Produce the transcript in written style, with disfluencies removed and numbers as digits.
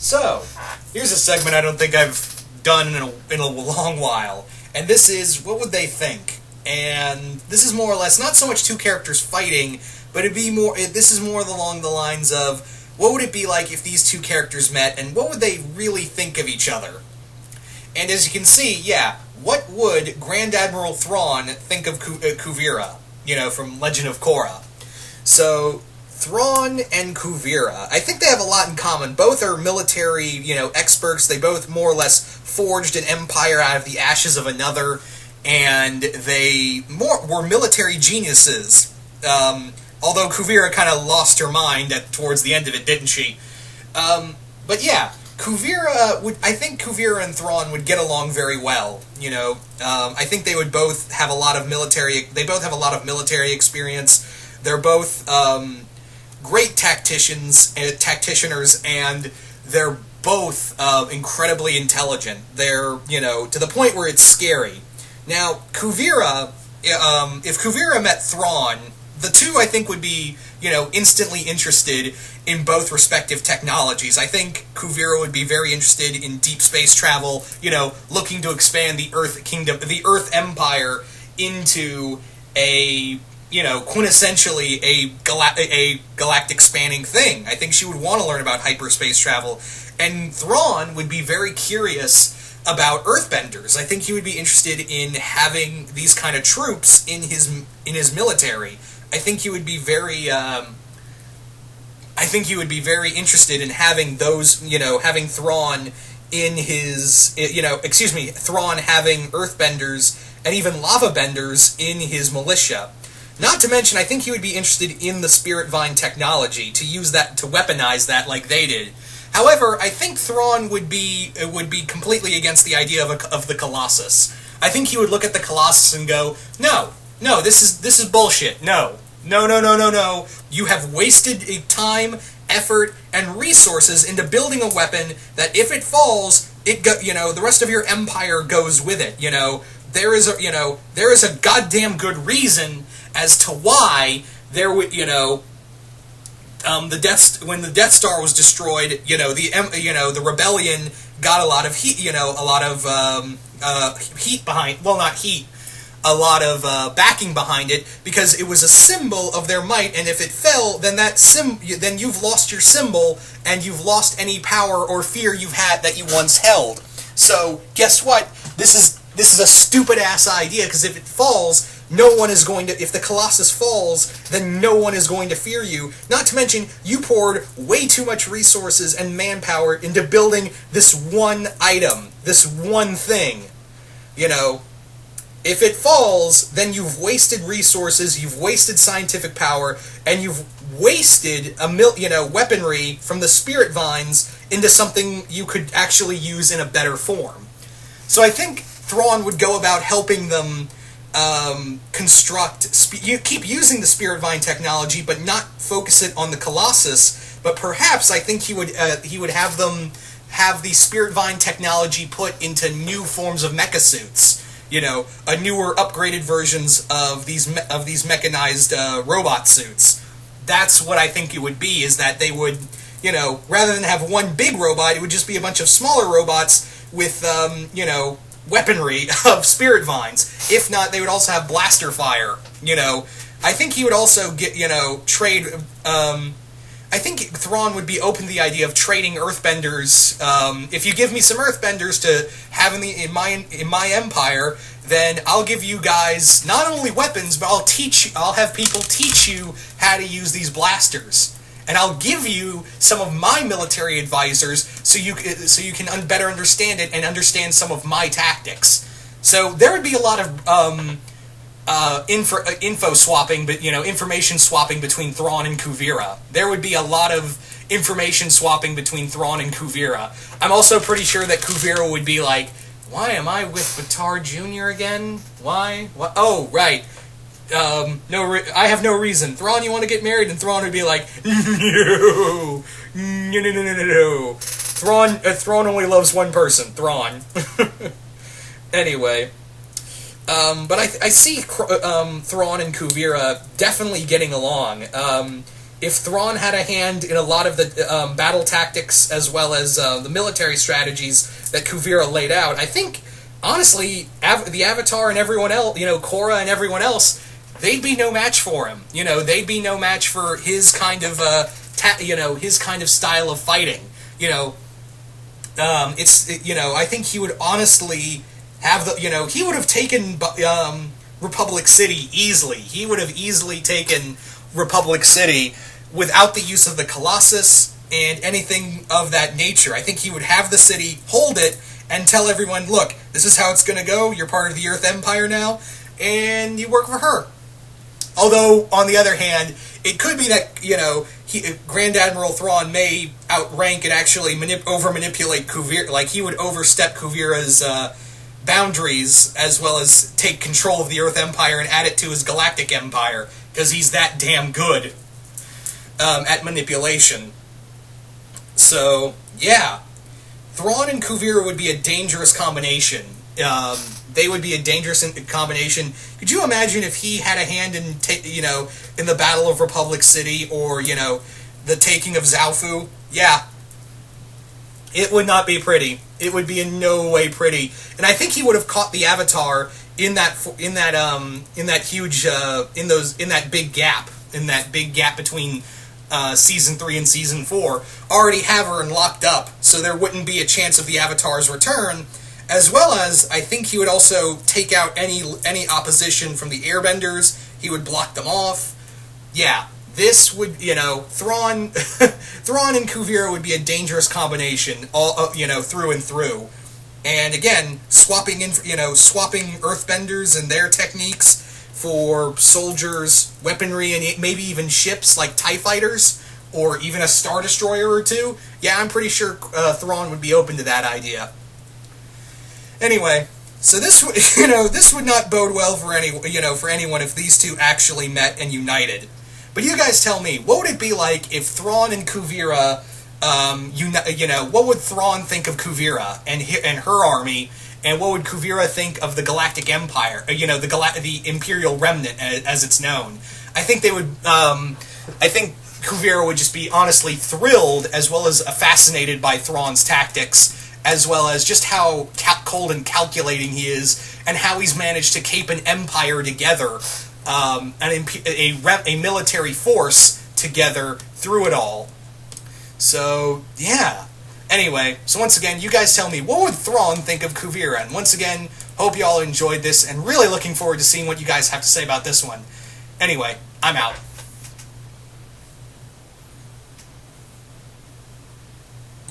So, here's a segment I don't think I've done in a long while, and this is, what would they think? And this is more or less, not so much two characters fighting, but this is more along the lines of, what would it be like if these two characters met, and what would they really think of each other? And as you can see, yeah, what would Grand Admiral Thrawn think of Kuvira, from Legend of Korra? So, Thrawn and Kuvira, I think they have a lot in common. Both are military, experts. They both more or less forged an empire out of the ashes of another, and they were military geniuses. Although Kuvira kind of lost her mind towards the end of it, didn't she? But yeah, I think Kuvira and Thrawn would get along very well. I think they would both have a lot of military. They both have a lot of military experience. They're both great tacticianers, and they're both incredibly intelligent. They're, to the point where it's scary. Now, Kuvira, if Kuvira met Thrawn, the two, I think, would be, instantly interested in both respective technologies. I think Kuvira would be very interested in deep space travel, looking to expand the Earth Kingdom, the Earth Empire, into a, quintessentially a galactic spanning thing. I think she would want to learn about hyperspace travel. And Thrawn would be very curious about Earthbenders. I think he would be interested in having these kind of troops in his military. I think he would be very interested in having those, having Thrawn in his, Thrawn having Earthbenders and even Lava Benders in his militia. Not to mention, I think he would be interested in the Spirit Vine technology, to use that, to weaponize that like they did. However, I think Thrawn would be completely against the idea of the Colossus. I think he would look at the Colossus and go, no, this is bullshit. No. You have wasted time, effort, and resources into building a weapon that if it falls, the rest of your empire goes with it. There is a goddamn good reason as to why there would, when the Death Star was destroyed, the rebellion got a lot of heat, heat behind, well, not heat, a lot of backing behind it, because it was a symbol of their might, and if it fell, then then you've lost your symbol, and you've lost any power or fear you've had that you once held. So, guess what? This is a stupid-ass idea, because if it falls, if the Colossus falls, then no one is going to fear you. Not to mention, you poured way too much resources and manpower into building this one item, this one thing. If it falls, then you've wasted resources, you've wasted scientific power, and you've wasted weaponry from the Spirit Vines into something you could actually use in a better form. So I think Thrawn would go about helping them keep using the Spirit Vine technology, but not focus it on the Colossus. But perhaps I think he would have them have the Spirit Vine technology put into new forms of mecha suits. A newer, upgraded versions of these mechanized robot suits. That's what I think it would be. Is that they would, rather than have one big robot, it would just be a bunch of smaller robots with, weaponry of Spirit Vines. If not, they would also have blaster fire. I think he would also get, trade. I think Thrawn would be open to the idea of trading Earthbenders. If you give me some Earthbenders to have in my empire, then I'll give you guys not only weapons, but I'll have people teach you how to use these blasters. And I'll give you some of my military advisors so you can better understand it and understand some of my tactics. So there would be a lot of info swapping, but information swapping between Thrawn and Kuvira. There would be a lot of information swapping between Thrawn and Kuvira. I'm also pretty sure that Kuvira would be like, "Why am I with Batar Jr. again? Why? What? Oh, right. I have no reason. Thrawn, you want to get married?" And Thrawn would be like, no. Thrawn only loves one person, Thrawn. Anyway, but I see Thrawn and Kuvira definitely getting along. if Thrawn had a hand in a lot of the battle tactics as well as the military strategies that Kuvira laid out, I think, honestly, the Avatar and everyone else, Korra and everyone else, they'd be no match for him. They'd be no match for his kind of, his kind of style of fighting. I think he would honestly have he would have taken Republic City easily. He would have easily taken Republic City without the use of the Colossus and anything of that nature. I think he would have the city, hold it, and tell everyone, look, this is how it's going to go, you're part of the Earth Empire now, and you work for her. Although, on the other hand, it could be that, Grand Admiral Thrawn may outrank and actually over-manipulate Kuvira, like he would overstep Kuvira's boundaries, as well as take control of the Earth Empire and add it to his galactic empire, because he's that damn good at manipulation. So, yeah. Thrawn and Kuvira would be a dangerous combination. They would be a dangerous combination. Could you imagine if he had a hand in, in the Battle of Republic City, or, the taking of Zaofu? Yeah. It would not be pretty. It would be in no way pretty. And I think he would have caught the Avatar in that big gap between Season 3 and Season 4, already have her and locked up, so there wouldn't be a chance of the Avatar's return, as well as, I think he would also take out any opposition from the Airbenders. He would block them off. Yeah, this would, Thrawn and Kuvira would be a dangerous combination, all through and through. And again, swapping Earthbenders and their techniques for soldiers, weaponry, and maybe even ships like TIE fighters, or even a Star Destroyer or two. Yeah, I'm pretty sure Thrawn would be open to that idea. Anyway, so this would not bode well for anyone if these two actually met and united. But you guys tell me, what would it be like if Thrawn and Kuvira, what would Thrawn think of Kuvira and her army? And what would Kuvira think of the Galactic Empire? The Imperial Remnant, as it's known. I think they would. I think Kuvira would just be honestly thrilled, as well as fascinated by Thrawn's tactics, as well as just how cold and calculating he is, and how he's managed to keep an empire together, a military force together through it all. So yeah. Anyway, so once again, you guys tell me, what would Thrawn think of Kuvira? And once again, hope you all enjoyed this, and really looking forward to seeing what you guys have to say about this one. Anyway, I'm out.